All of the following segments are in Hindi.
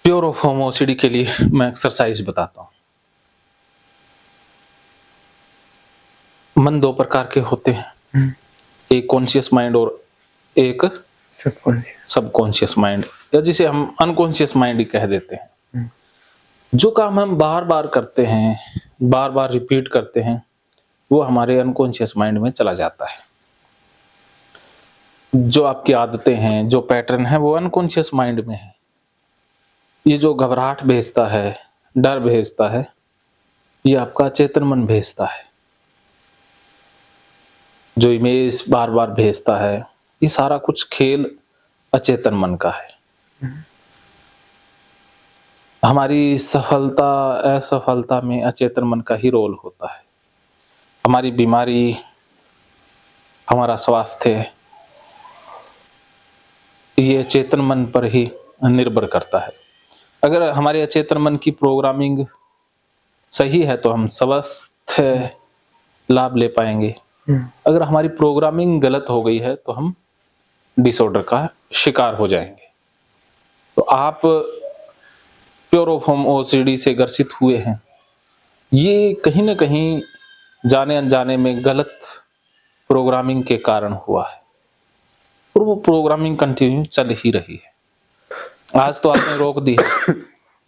प्योर ऑफ होम ओसीडी के लिए मैं एक्सरसाइज बताता हूँ। मन दो प्रकार के होते हैं, एक कॉन्शियस माइंड और एक सबकॉन्शियस माइंड, या जिसे हम अनकॉन्शियस माइंड ही कह देते हैं। जो काम हम बार बार करते हैं, बार बार रिपीट करते हैं, वो हमारे अनकॉन्शियस माइंड में चला जाता है। जो आपकी आदतें हैं, जो पैटर्न है, वो अनकॉन्शियस माइंड में है। ये जो घबराहट भेजता है, डर भेजता है, ये आपका चेतन मन भेजता है। जो इमेज बार बार भेजता है, ये सारा कुछ खेल अचेतन मन का है। हमारी सफलता असफलता में अचेतन मन का ही रोल होता है। हमारी बीमारी, हमारा स्वास्थ्य, ये अचेतन मन पर ही निर्भर करता है। अगर हमारे अचेतन मन की प्रोग्रामिंग सही है तो हम स्वस्थ लाभ ले पाएंगे। अगर हमारी प्रोग्रामिंग गलत हो गई है तो हम डिसऑर्डर का शिकार हो जाएंगे। तो आप प्योर ऑफ होम ओसीडी से ग्रसित हुए हैं, ये कहीं ना कहीं जाने अनजाने में गलत प्रोग्रामिंग के कारण हुआ है, और वो प्रोग्रामिंग कंटिन्यू चल ही रही है। आज तो आपने रोक दी है,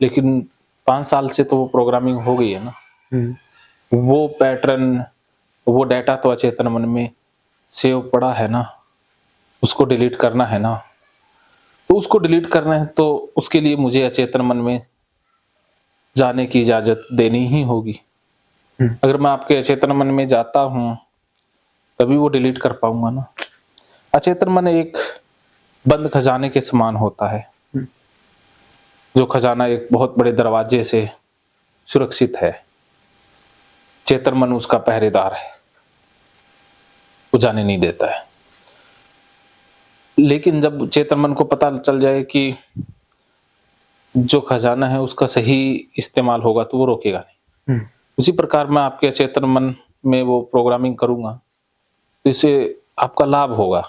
लेकिन 5 साल से तो वो प्रोग्रामिंग हो गई है ना। वो पैटर्न, वो डेटा तो अचेतन मन में सेव पड़ा है ना, उसको डिलीट करना है ना। तो उसको डिलीट करना है तो उसके लिए मुझे अचेतन मन में जाने की इजाजत देनी ही होगी। अगर मैं आपके अचेतन मन में जाता हूं तभी वो डिलीट कर पाऊंगा ना। अचेतन मन एक बंद खजाने के समान होता है, जो खजाना एक बहुत बड़े दरवाजे से सुरक्षित है। चेतन मन उसका पहरेदार है, वो जाने नहीं देता है। लेकिन जब चेतन मन को पता चल जाए कि जो खजाना है उसका सही इस्तेमाल होगा तो वो रोकेगा नहीं। उसी प्रकार मैं आपके अचेतन मन में वो प्रोग्रामिंग करूंगा तो इससे आपका लाभ होगा,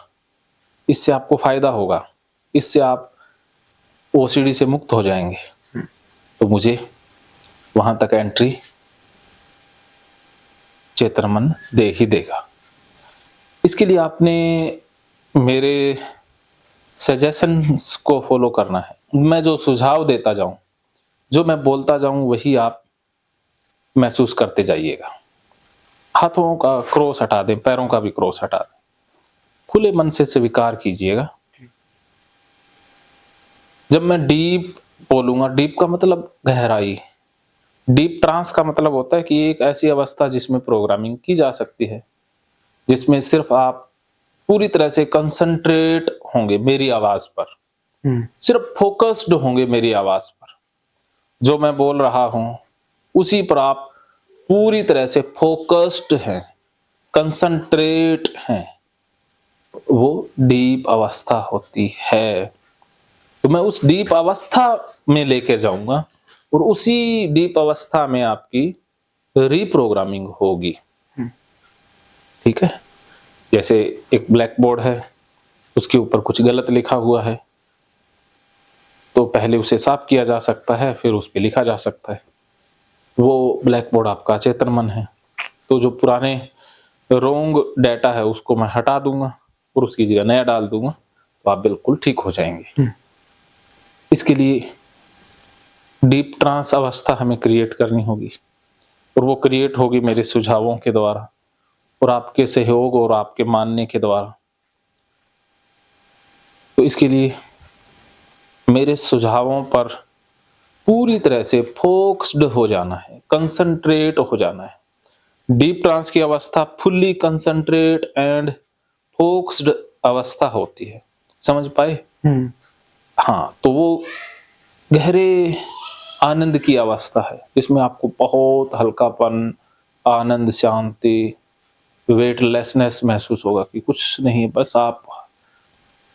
इससे आपको फायदा होगा, इससे आप ओसीडी से मुक्त हो जाएंगे। तो मुझे वहां तक एंट्री चेतन मन दे ही देगा। इसके लिए आपने मेरे सजेशंस को फॉलो करना है। मैं जो सुझाव देता जाऊं, जो मैं बोलता जाऊं, वही आप महसूस करते जाइएगा। हाथों का क्रॉस हटा दें, पैरों का भी क्रॉस हटा दें, खुले मन से स्वीकार कीजिएगा। जब मैं डीप बोलूंगा, डीप का मतलब गहराई, डीप ट्रांस का मतलब होता है कि एक ऐसी अवस्था जिसमें प्रोग्रामिंग की जा सकती है, जिसमें सिर्फ आप पूरी तरह से कंसंट्रेट होंगे मेरी आवाज पर, सिर्फ फोकस्ड होंगे मेरी आवाज पर। जो मैं बोल रहा हूं उसी पर आप पूरी तरह से फोकस्ड हैं, कंसंट्रेट हैं। वो डीप अवस्था होती है। तो मैं उस डीप अवस्था में लेके जाऊंगा और उसी डीप अवस्था में आपकी रीप्रोग्रामिंग होगी। ठीक है। जैसे एक ब्लैक बोर्ड है, उसके ऊपर कुछ गलत लिखा हुआ है, तो पहले उसे साफ किया जा सकता है, फिर उस पर लिखा जा सकता है। वो ब्लैक बोर्ड आपका चेतन मन है। तो जो पुराने रोंग डाटा है उसको मैं हटा दूंगा और उसकी जगह नया डाल दूंगा, तो आप बिल्कुल ठीक हो जाएंगे। इसके लिए डीप ट्रांस अवस्था हमें क्रिएट करनी होगी, और वो क्रिएट होगी मेरे सुझावों के द्वारा और आपके सहयोग और आपके मानने के द्वारा। तो इसके लिए मेरे सुझावों पर पूरी तरह से फोकस्ड हो जाना है, कंसंट्रेट हो जाना है। डीप ट्रांस की अवस्था फुल्ली कंसंट्रेट एंड फोकस्ड अवस्था होती है। समझ पाए? हाँ, तो वो गहरे आनंद की अवस्था है, जिसमें आपको बहुत हल्कापन, आनंद, शांति, वेटलेसनेस महसूस होगा कि कुछ नहीं, बस आप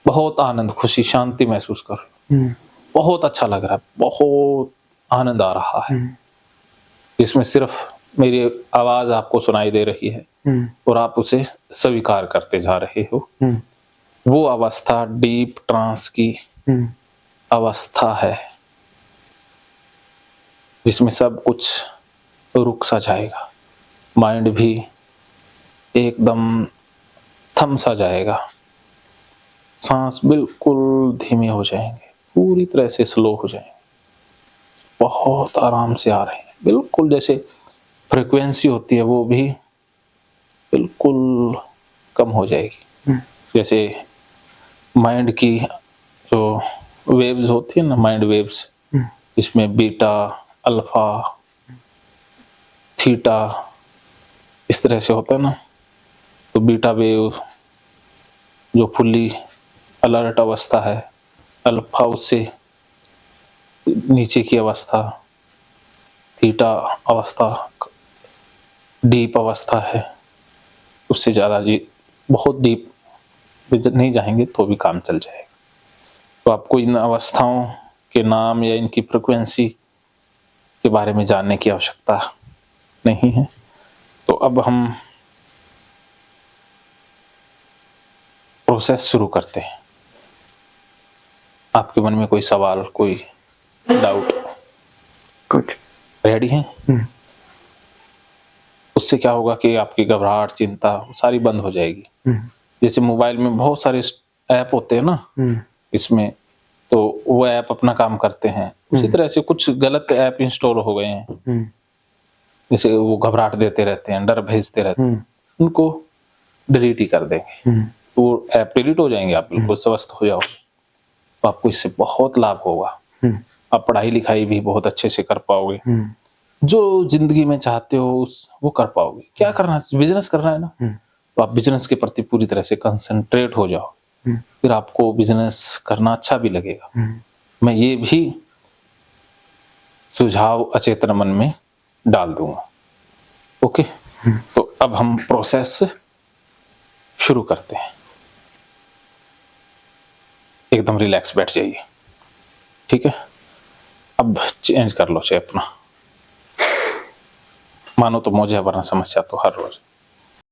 बहुत आनंद, खुशी, शांति महसूस कर रहे हो। बहुत अच्छा लग रहा है, बहुत आनंद आ रहा है, जिसमें सिर्फ मेरी आवाज आपको सुनाई दे रही है और आप उसे स्वीकार करते जा रहे हो। वो अवस्था डीप ट्रांस की अवस्था है। जिसमें सब कुछ रुक सा जाएगा, माइंड भी एकदम थम सा जाएगा, सांस बिल्कुल धीमे हो जाएंगे, पूरी तरह से स्लो हो जाएंगे, बहुत आराम से आ रहे हैं, बिल्कुल जैसे फ्रीक्वेंसी होती है वो भी बिल्कुल कम हो जाएगी। जैसे माइंड की जो वेव्स होती है ना, माइंड वेव्स, इसमें बीटा, अल्फा, थीटा इस तरह से होता है ना। तो बीटा वेव जो फुल्ली अलर्ट अवस्था है, अल्फा उससे नीचे की अवस्था, थीटा अवस्था डीप अवस्था है, उससे ज़्यादा जी बहुत डीप नहीं जाएंगे तो भी काम चल जाएगा। तो आपको इन अवस्थाओं के नाम या इनकी फ्रीक्वेंसी के बारे में जानने की आवश्यकता नहीं है। तो अब हम प्रोसेस शुरू करते हैं। आपके मन में कोई सवाल, कोई डाउट? कुछ रेडी हैं? उससे क्या होगा कि आपकी घबराहट, चिंता सारी बंद हो जाएगी। जैसे मोबाइल में बहुत सारे ऐप होते हैं ना, इसमें तो वो ऐप अपना काम करते हैं, उसी तरह से कुछ गलत ऐप इंस्टॉल हो गए हैं, जैसे वो घबराहट देते रहते हैं, डर भेजते रहते हैं, उनको डिलीट ही कर देंगे, तो वो ऐप डिलीट हो जाएंगे, आप बिल्कुल स्वस्थ हो जाओगे। तो आपको इससे बहुत लाभ होगा। आप पढ़ाई लिखाई भी बहुत अच्छे से कर पाओगे, जो जिंदगी में चाहते हो वो कर पाओगे। क्या करना है? बिजनेस करना है ना, तो आप बिजनेस के प्रति पूरी तरह से कंसंट्रेट हो जाओ, फिर आपको बिजनेस करना अच्छा भी लगेगा। मैं ये भी सुझाव अचेतन मन में डाल दूंगा। ओके, तो अब हम प्रोसेस शुरू करते हैं। एकदम रिलैक्स बैठ जाइए, ठीक है। अब चेंज कर लो चाहे अपना, मानो तो मौज है, वरना समस्या तो हर रोज।